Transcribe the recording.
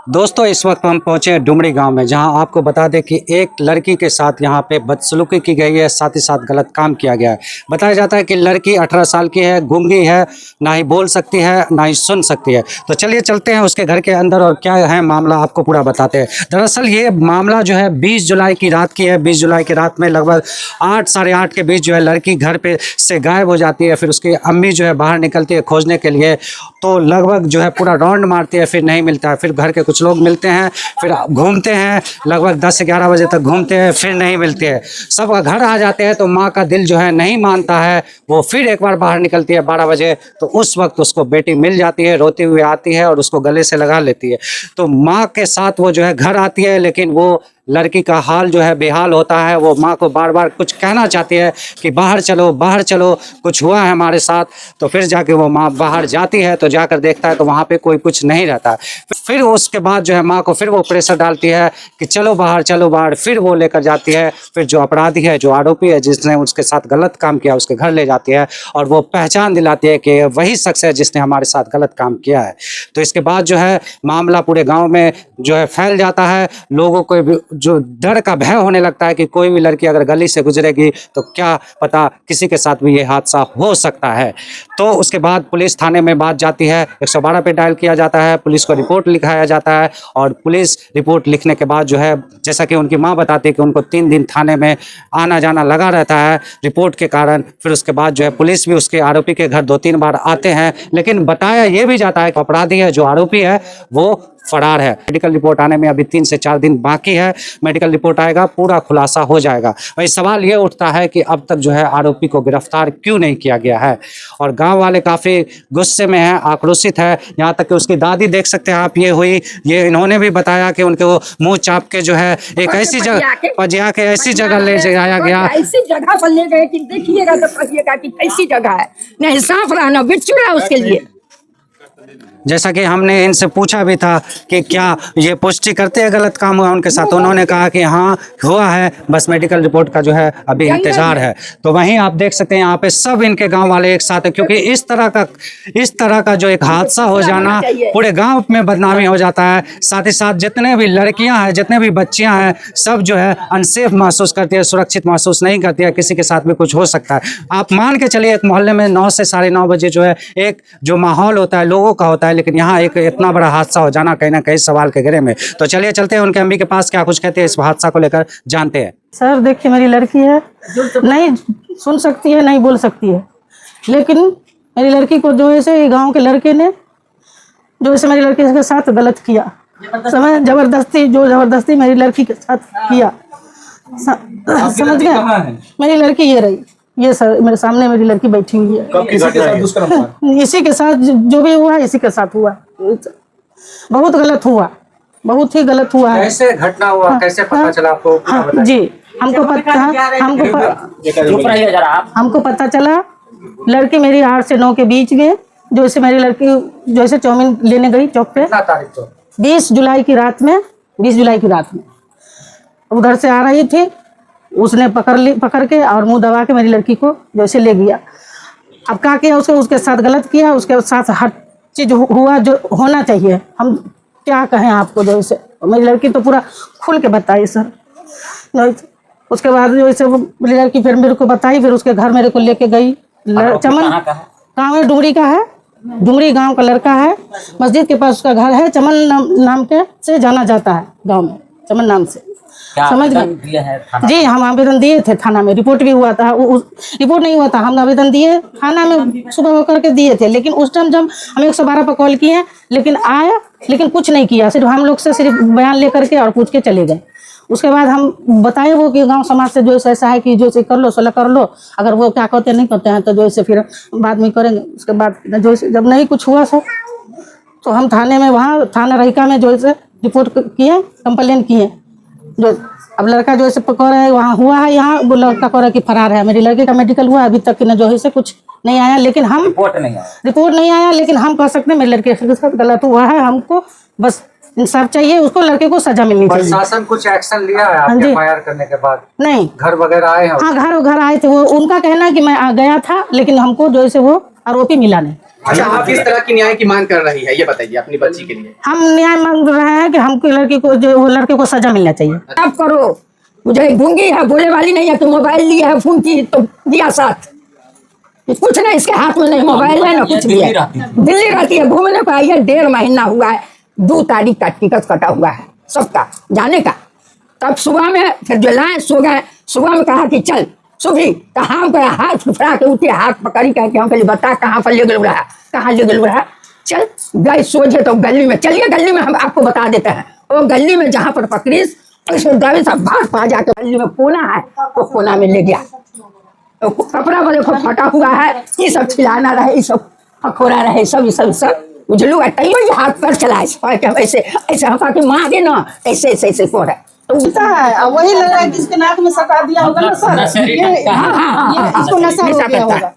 दोस्तों इस वक्त हम पहुंचे हैं डुमरी गांव में, जहां आपको बता दें कि एक लड़की के साथ यहां पे बदसलूकी की गई है, साथ ही साथ गलत काम किया गया है। बताया जाता है कि लड़की 18 साल की है, गूंगी है, ना ही बोल सकती है ना ही सुन सकती है। तो चलिए चलते हैं उसके घर के अंदर और क्या है मामला आपको पूरा बताते हैं। दरअसल ये मामला जो है 20 जुलाई की रात की है। 20 जुलाई की रात में लगभग 8 साढ़े 8 के बीच जो है लड़की घर पे से गायब हो जाती है। फिर उसकी अम्मी जो है बाहर निकलती है खोजने के लिए, तो लगभग जो है पूरा राउंड मारती है, फिर नहीं मिलता है। फिर घर के कुछ लोग मिलते हैं, फिर घूमते हैं, लगभग 10 से 11 बजे तक घूमते हैं, फिर नहीं मिलते हैं। सब घर आ जाते हैं तो माँ का दिल जो है नहीं मानता है। वो फिर एक बार बाहर निकलती है 12 बजे, तो उस वक्त उसको बेटी मिल जाती है, रोती हुई आती है और उसको गले से लगा लेती है। तो माँ के साथ वो जो है घर आती है, लेकिन वो लड़की का हाल जो है बेहाल होता है। वो माँ को बार बार कुछ कहना चाहती है कि बाहर चलो, कुछ हुआ है हमारे साथ। तो फिर जाके वो माँ बाहर जाती है, तो जाकर देखता है तो वहाँ पे कोई कुछ नहीं रहता है। फिर उसके बाद जो है माँ को फिर वो प्रेशर डालती है कि चलो बाहर। फिर वो लेकर जाती है, फिर जो अपराधी है, जो आरोपी है, जिसने उसके साथ गलत काम किया, उसके घर ले जाती है और वो पहचान दिलाती है कि वही शख्स है जिसने हमारे साथ गलत काम किया है। तो इसके बाद जो है मामला पूरे गाँव में जो है फैल जाता है। लोगों को जो डर का भय होने लगता है कि कोई भी लड़की अगर गली से गुजरेगी तो क्या पता किसी के साथ भी ये हादसा हो सकता है। तो उसके बाद पुलिस थाने में बात जाती है, 112 पे डायल किया जाता है, पुलिस को रिपोर्ट लिखाया जाता है। और पुलिस रिपोर्ट लिखने के बाद जो है, जैसा कि उनकी माँ बताती है कि उनको 3 दिन थाने में आना जाना लगा रहता है रिपोर्ट के कारण। फिर उसके बाद जो है पुलिस भी उसके आरोपी के घर 2-3 बार आते हैं, लेकिन बताया ये भी जाता है कि अपराधी है, जो आरोपी है, वो फरार है। मेडिकल रिपोर्ट आने में अभी 3 से 4 दिन बाकी है। मेडिकल रिपोर्ट आएगा, पूरा खुलासा हो जाएगा। वही सवाल ये उठता है कि अब तक जो है आरोपी को गिरफ्तार क्यों नहीं किया गया है। और गांव वाले काफ़ी गुस्से में हैं, आक्रोशित है। यहाँ तक कि उसकी दादी देख सकते हैं आप, ये इन्होंने भी बताया कि उनके वो मुँह चाप के जो है एक ऐसी जगह पजिया के ऐसी जगह ले जाया गया, ऐसी जगह पर ले गए कि देखिएगा तो कहिएगा कि ऐसी जगह है, नहीं साफ रहना बिच्छू रहा उसके लिए। जैसा कि हमने इनसे पूछा भी था कि क्या ये पुष्टि करते हैं गलत काम हुआ उनके साथ, उन्होंने कहा कि हाँ हुआ है, बस मेडिकल रिपोर्ट का जो है अभी इंतजार है। तो वहीं आप देख सकते हैं यहाँ पे सब इनके गांव वाले एक साथ है, क्योंकि इस तरह का जो एक हादसा हो जाना पूरे गांव में बदनामी हो जाता है। साथ ही साथ जितने भी लड़कियां हैं, जितने भी बच्चियां हैं, सब जो है अनसेफ महसूस करती है, सुरक्षित महसूस नहीं करती है। किसी के साथ भी कुछ हो सकता है। आप मान के चलिए एक मोहल्ले में 9 से साढ़े 9 बजे जो है एक जो माहौल होता है लोगों का होता है, लेकिन यहाँ एक इतना बड़ा हादसा हो जाना कहीं ना कहीं सवाल के घेरे में। तो चलिए चलते हैं उनके अम्मी के पास, क्या कुछ कहते हैं इस हादसा को लेकर जानते हैं। सर देखिए, मेरी लड़की है, नहीं सुन सकती है नहीं बोल सकती है, लेकिन मेरी लड़की को जो है गांव के लड़के ने जो है मेरी लड़की के साथ गलत किया, समझ जबरदस्ती मेरी लड़की के साथ किया। समझ गया? मेरी लड़की ये रही, ये सर मेरे सामने मेरी लड़की बैठी हुई है। किसी के साथ दुष्कर्म हुआ? इसी के साथ जो भी हुआ इसी के साथ हुआ। बहुत गलत हुआ, बहुत ही गलत हुआ है। कैसे घटना हुआ, कैसे पता चला आपको? हाँ जी, हमको पता चला। लड़की मेरी 8 से 9 के बीच में जो ऐसे मेरी लड़की जो ऐसे चाउमीन लेने गई चौक पे 20 जुलाई की रात में उधर से आ रही थी। उसने पकड़ के और मुंह दबा के मेरी लड़की को जैसे ले गया। अब क्या किया, उसके साथ गलत किया, उसके साथ हर चीज़ हुआ जो होना चाहिए। हम क्या कहें आपको, जैसे मेरी लड़की तो पूरा खुल के बताई सर। उसके बाद जो ऐसे मेरी लड़की फिर मेरे को बताई, फिर उसके घर मेरे को लेके गई। चमन गाँव है, डुमरी का है, डुमरी गांव का लड़का है। मस्जिद के पास उसका घर है। चमन नाम के से जाना जाता है गांव में, चमन नाम से। समझ गए जी? हम आवेदन दिए थे थाना में, रिपोर्ट भी हुआ था। रिपोर्ट नहीं हुआ था, हम आवेदन दिए थाना में, सुबह होकर के दिए थे। लेकिन उस टाइम जब हम 112 पर कॉल किए, लेकिन कुछ नहीं किया। सिर्फ हम लोग से सिर्फ बयान लेकर के और पूछ के चले गए। उसके बाद हम बताए वो कि गांव समाज से जो ऐसा है कि जो ऐसे कर लो, सलाह कर लो। अगर वो क्या कहते नहीं करते हैं तो जो ऐसे फिर बाद में करेंगे। उसके बाद जो जब नहीं कुछ हुआ सर, तो हम थाने में, वहाँ थाना रहिका में जो ऐसे रिपोर्ट किए, कंप्लेन किए। जो अब लड़का जो ऐसे पकड़ है वहाँ हुआ है, यहाँ वो लड़का कह रहा है कि फरार है। मेरी लड़की का मेडिकल हुआ, अभी तक जो है कुछ नहीं आया। लेकिन हम रिपोर्ट नहीं आया, लेकिन हम कह सकते हैं मेरी लड़की के साथ गलत हुआ है। हमको बस इंसाफ चाहिए, उसको लड़के को सजा मिलनी चाहिए। प्रशासन कुछ एक्शन लिया है आपके फायर करने के बाद? नहीं, घर वगैरह आए हैं? हाँ, घर आए थे। वो उनका कहना है कि मैं आ गया था, लेकिन हमको जो है वो आरोपी मिला नहीं। अच्छा, आप किस तरह की न्याय की मांग कर रही है, ये बताइए अपनी बच्ची के लिए। हम न्याय मांग रहे हैं कि कि हमको लड़की को जो वो लड़के को सजा मिलना चाहिए। आप करो, मुझे गूंगी है, बोले वाली नहीं है, तो मोबाइल लिया है, फोन की तो दिया साथ, कुछ नहीं इसके हाथ में, नहीं मोबाइल है ना कुछ भी है। दिल्ली रहती है, घूमने को आई है, 1.5 महीना हुआ है, 2 तारीख का टिकट कटा हुआ है सबका जाने का। तब सुबह में फिर जो लाए सो गए, सुबह में कहा कि चल सुबह, कहाँ हम गया, हाथ फुफड़ा के उठे, हाथ पकड़ी कह के हम कहली बता कहाँ पर ले गल रहा, कहाँ ले गल रहा, चल गए सोझे तो गली में, चलिए गली में हम आपको बता देते हैं। वो गली में जहाँ पर पकड़ी ड्राइवर साहब भाग पा जाके गली में कोना है, वो कोना में ले गया, तो कपड़ा वाले को फटा हुआ है, ये सब छिलाना रहे, ये सब फखोरा रहे, सब उजलू तैयो ये हाथ पर चला ऐसे ऐसे हका के मारे ना, ऐसे ऐसे ऐसे हो रहा है। तो है और वही लग रहा है जिसके नाक में सटा दिया होगा ना सर, ये इसको नशा हो गया होगा।